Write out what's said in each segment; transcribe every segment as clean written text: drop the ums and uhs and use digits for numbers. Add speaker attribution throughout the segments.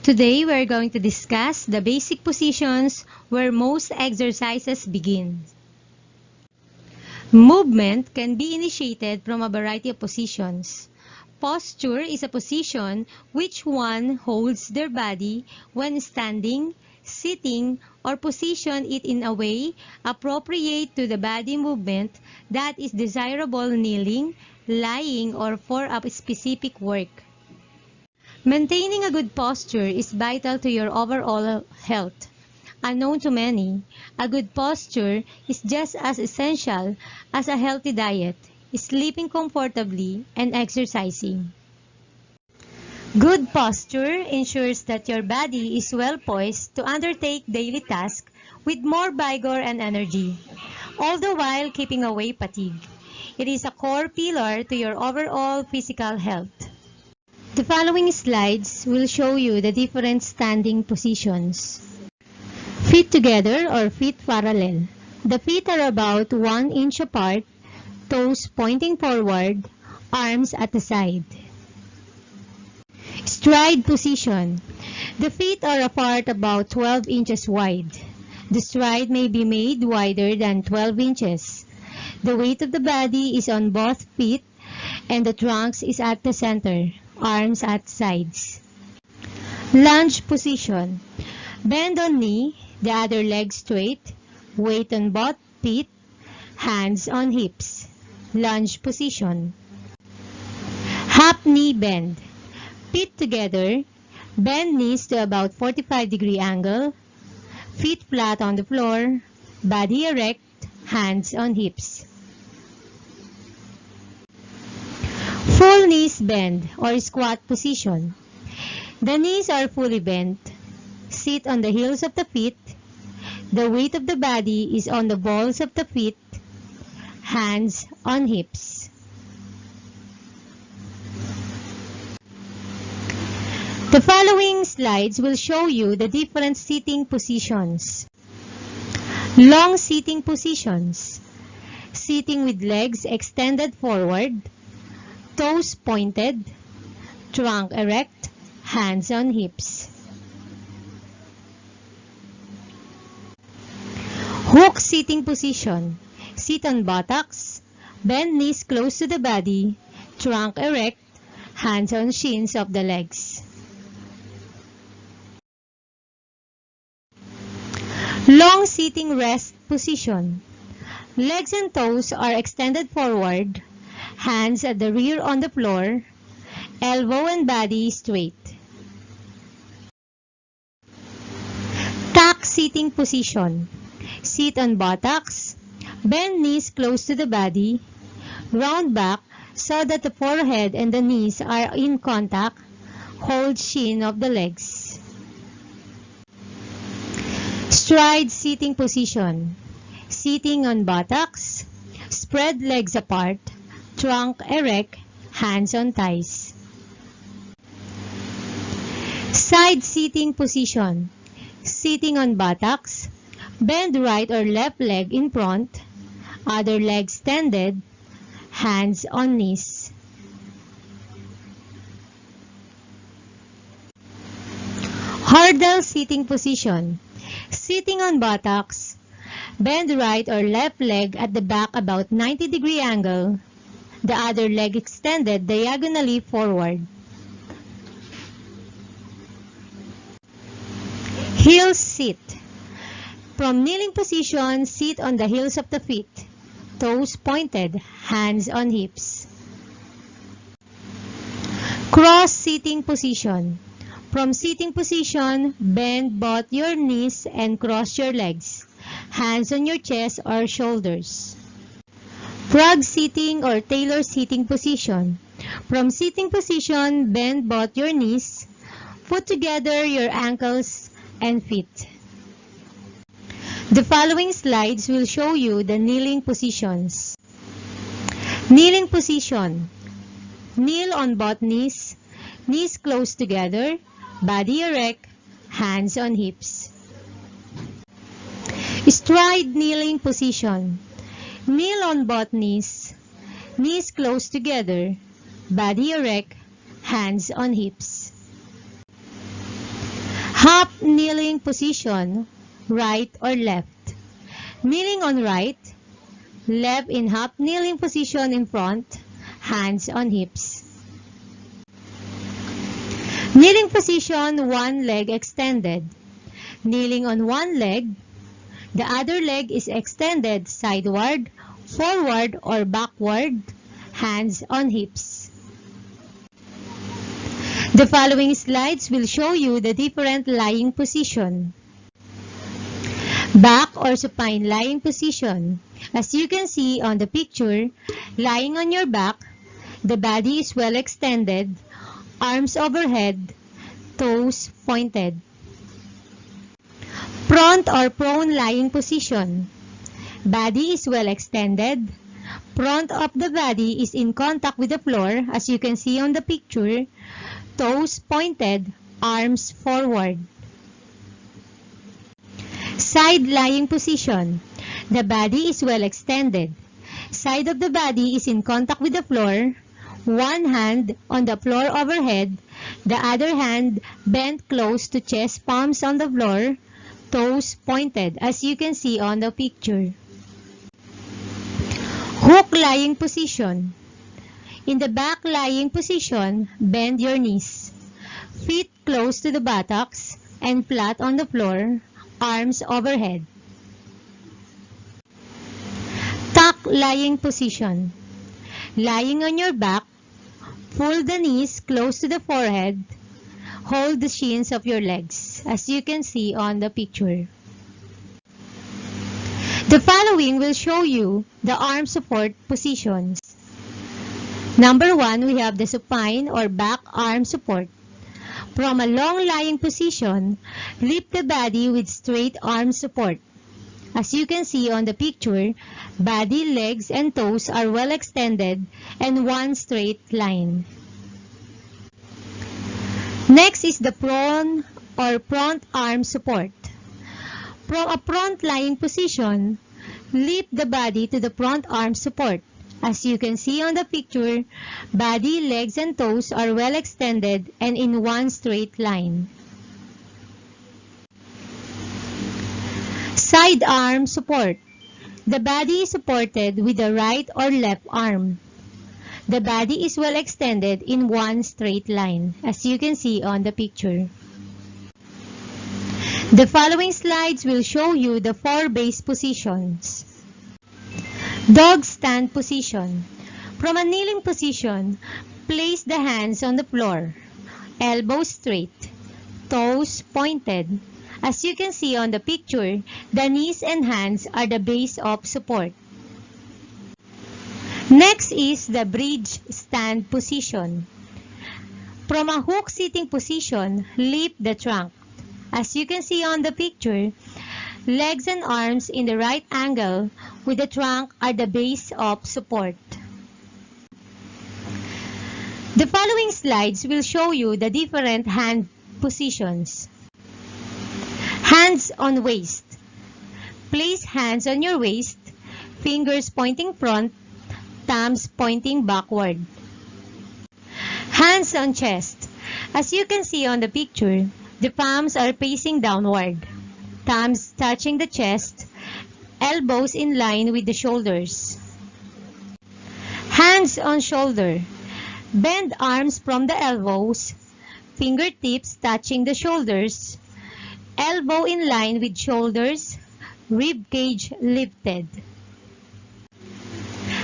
Speaker 1: Today, we're going to discuss the basic positions where most exercises begin. Movement can be initiated from a variety of positions. Posture is a position which one holds their body when standing, sitting, or position it in a way appropriate to the body movement that is desirable kneeling, lying, or for a specific work. Maintaining a good posture is vital to your overall health. Unknown to many, a good posture is just as essential as a healthy diet, sleeping comfortably, and exercising. Good posture ensures that your body is well poised to undertake daily tasks with more vigor and energy, all the while keeping away fatigue. It is a core pillar to your overall physical health. The following slides will show you the different standing positions. Feet together or feet parallel. The feet are about 1 inch apart, toes pointing forward, arms at the side. Stride position. The feet are apart about 12 inches wide. The stride may be made wider than 12 inches. The weight of the body is on both feet and the trunk is at the center, arms at sides. Lunge position. Bend on knee, the other leg straight, weight on both feet, hands on hips. Lunge position. Half knee bend. Feet together, bend knees to about 45-degree angle, feet flat on the floor, body erect, hands on hips. Full knees bend or squat position. The knees are fully bent. Sit on the heels of the feet. The weight of the body is on the balls of the feet, hands on hips. The following slides will show you the different sitting positions. Long sitting positions. Sitting with legs extended forward, toes pointed, trunk erect, hands on hips. Hook sitting position. Sit on buttocks, bend knees close to the body, trunk erect, hands on shins of the legs. Long sitting rest position. Legs and toes are extended forward, hands at the rear on the floor, elbow and body straight. Tuck sitting position. Sit on buttocks, bend knees close to the body, round back so that the forehead and the knees are in contact, hold shin of the legs. Stride sitting position. Sitting on buttocks, spread legs apart, trunk erect, hands on thighs. Side sitting position. Sitting on buttocks, bend right or left leg in front, other leg extended, hands on knees. Hurdle sitting position. Sitting on buttocks, bend right or left leg at the back about 90-degree angle, the other leg extended diagonally forward. Heel sit. From kneeling position, sit on the heels of the feet, toes pointed, hands on hips. Cross sitting position. From sitting position, bend both your knees and cross your legs, hands on your chest or shoulders. Frog sitting or tailor sitting position. From sitting position, bend both your knees, put together your ankles and feet. The following slides will show you the kneeling positions. Kneeling position. Kneel on both knees, knees close together, body erect, hands on hips. Stride kneeling position. Kneel on both knees, knees close together, body erect, hands on hips. Half kneeling position, right or left. Kneeling on right, left in half kneeling position in front, hands on hips. Kneeling position, one leg extended. Kneeling on one leg, the other leg is extended sideward, forward or backward, hands on hips. The following slides will show you the different lying position. Back or supine lying position. As you can see on the picture, lying on your back, the body is well extended, arms overhead, toes pointed. Front or prone lying position. Body is well extended. Front of the body is in contact with the floor, as you can see on the picture. Toes pointed, arms forward. Side lying position. The body is well extended. Side of the body is in contact with the floor. One hand on the floor overhead. The other hand bent close to chest, palms on the floor. Toes pointed, as you can see on the picture. Hook lying position. In the back lying position, bend your knees. Feet close to the buttocks and flat on the floor, arms overhead. Tuck lying position. Lying on your back, pull the knees close to the forehead. Hold the shins of your legs, as you can see on the picture. The following will show you the arm support positions. Number 1, we have the supine or back arm support. From a long lying position, lift the body with straight arm support. As you can see on the picture, body, legs, and toes are well extended and one straight line. Next is the prone or front arm support. From a front lying position, lift the body to the front arm support. As you can see on the picture, body, legs, and toes are well extended and in one straight line. Side arm support. The body is supported with the right or left arm. The body is well extended in one straight line, as you can see on the picture. The following slides will show you the 4 base positions. Dog stand position. From a kneeling position, place the hands on the floor, elbows straight, toes pointed. As you can see on the picture, the knees and hands are the base of support. Next is the bridge stand position. From a hook sitting position, lift the trunk. As you can see on the picture, legs and arms in the right angle with the trunk are the base of support. The following slides will show you the different hand positions. Hands on waist. Place hands on your waist, fingers pointing front, thumbs pointing backward. Hands on chest. As you can see on the picture, the palms are facing downward, thumbs touching the chest, elbows in line with the shoulders. Hands on shoulder. Bend arms from the elbows, fingertips touching the shoulders, elbow in line with shoulders, rib cage lifted.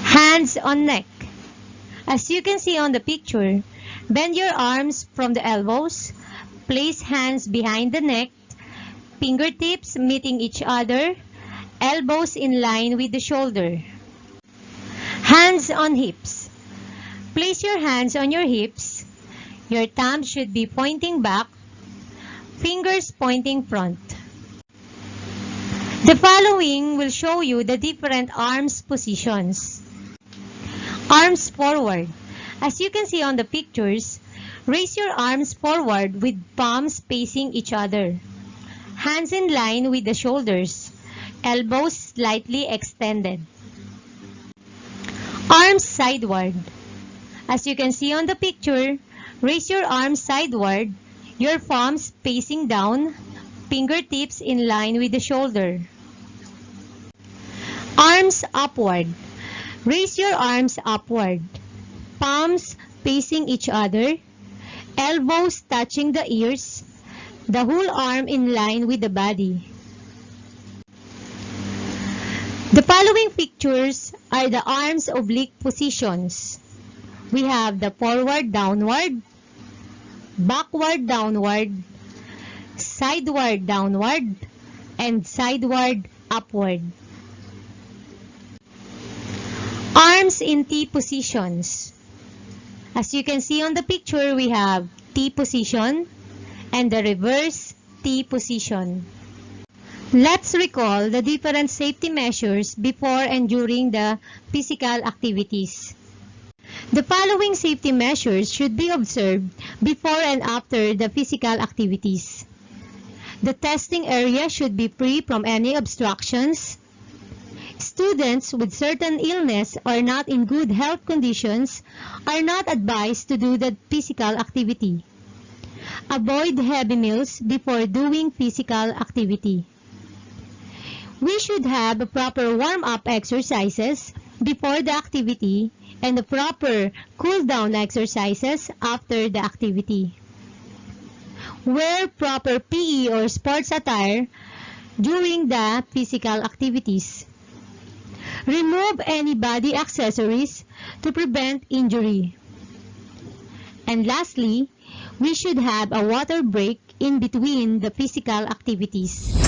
Speaker 1: Hands on neck. As you can see on the picture, bend your arms from the elbows, place hands behind the neck, fingertips meeting each other, elbows in line with the shoulder. Hands on hips. Place your hands on your hips. Your thumbs should be pointing back, fingers pointing front. The following will show you the different arms positions. Arms forward. As you can see on the pictures, raise your arms forward with palms facing each other. Hands in line with the shoulders. Elbows slightly extended. Arms sideward. As you can see on the picture, raise your arms sideward. Your palms facing down, fingertips in line with the shoulder. Arms upward. Raise your arms upward. Palms facing each other, elbows touching the ears, the whole arm in line with the body. The following pictures are the arms oblique positions. We have the forward downward, backward downward, sideward downward, and sideward upward. Arms in T positions. As you can see on the picture, we have T position and the reverse T position. Let's recall the different safety measures before and during the physical activities. The following safety measures should be observed before and after the physical activities. The testing area should be free from any obstructions. Students with certain illness or not in good health conditions are not advised to do the physical activity. Avoid heavy meals before doing physical activity. We should have proper warm-up exercises before the activity and the proper cool-down exercises after the activity. Wear proper PE or sports attire during the physical activities. Remove any body accessories to prevent injury. And lastly, we should have a water break in between the physical activities.